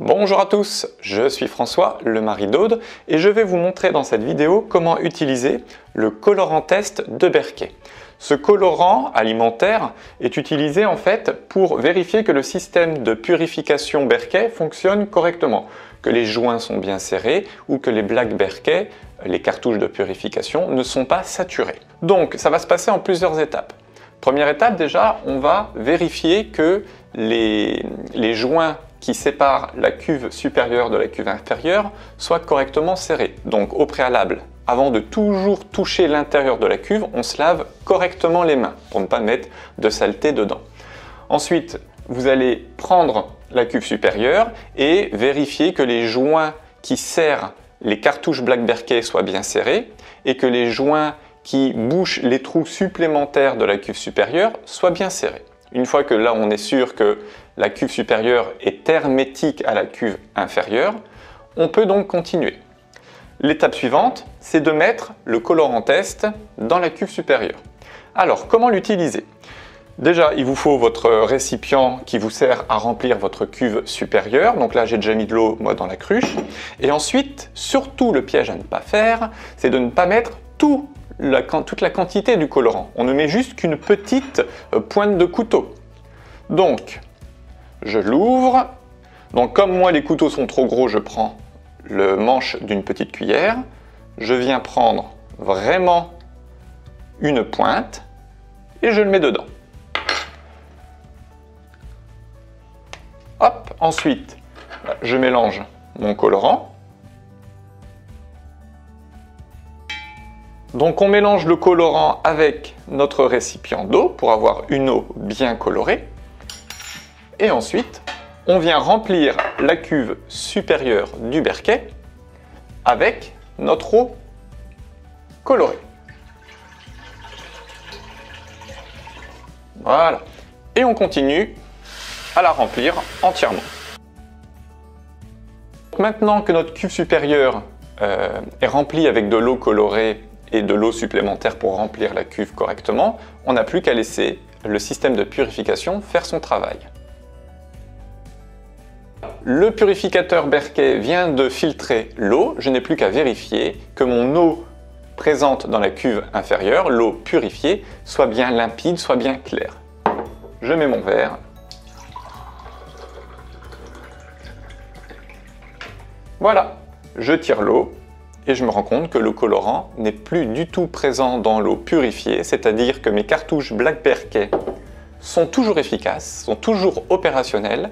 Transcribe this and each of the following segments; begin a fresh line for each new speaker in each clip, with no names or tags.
Bonjour à tous, je suis François, le mari d'Aude, et je vais vous montrer dans cette vidéo comment utiliser le colorant test de Berkey. Ce colorant alimentaire est utilisé en fait pour vérifier que le système de purification Berkey fonctionne correctement, que les joints sont bien serrés ou que les blagues Berkey, les cartouches de purification, ne sont pas saturées. Donc ça va se passer en plusieurs étapes. Première étape déjà, on va vérifier que les joints qui séparent la cuve supérieure de la cuve inférieure soient correctement serrés. Donc au préalable, avant de toujours toucher l'intérieur de la cuve, on se lave correctement les mains pour ne pas mettre de saleté dedans. Ensuite, vous allez prendre la cuve supérieure et vérifier que les joints qui serrent les cartouches Black Berkey soient bien serrés et que les joints qui bouchent les trous supplémentaires de la cuve supérieure soient bien serrés. Une fois que là on est sûr que la cuve supérieure est hermétique à la cuve inférieure, on peut donc continuer. L'étape suivante, c'est de mettre le colorant test dans la cuve supérieure. Alors, comment l'utiliser? Déjà, il vous faut votre récipient qui vous sert à remplir votre cuve supérieure. Donc là, j'ai déjà mis de l'eau, moi, dans la cruche. Et ensuite, surtout, le piège à ne pas faire, c'est de ne pas mettre toute la quantité du colorant. On ne met juste qu'une petite pointe de couteau. Donc, je l'ouvre. Donc, comme moi, les couteaux sont trop gros, je prends le manche d'une petite cuillère. Je viens prendre vraiment une pointe et je le mets dedans. Hop, ensuite, je mélange mon colorant. Donc on mélange le colorant avec notre récipient d'eau pour avoir une eau bien colorée. Et ensuite, on vient remplir la cuve supérieure du Berkey avec notre eau colorée. Voilà. Et on continue à la remplir entièrement. Maintenant que notre cuve supérieure est remplie avec de l'eau colorée et de l'eau supplémentaire pour remplir la cuve correctement, on n'a plus qu'à laisser le système de purification faire son travail. Le purificateur Berkey vient de filtrer l'eau, je n'ai plus qu'à vérifier que mon eau présente dans la cuve inférieure, l'eau purifiée, soit bien limpide, soit bien claire. Je mets mon verre. Voilà, je tire l'eau et je me rends compte que le colorant n'est plus du tout présent dans l'eau purifiée, c'est-à-dire que mes cartouches Black Berkey sont toujours efficaces, sont toujours opérationnelles,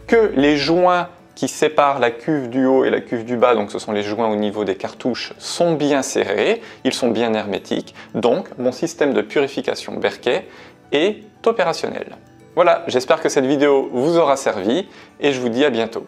que les joints qui séparent la cuve du haut et la cuve du bas, donc ce sont les joints au niveau des cartouches, sont bien serrés, ils sont bien hermétiques, donc mon système de purification Berkey est opérationnel. Voilà, j'espère que cette vidéo vous aura servi et je vous dis à bientôt.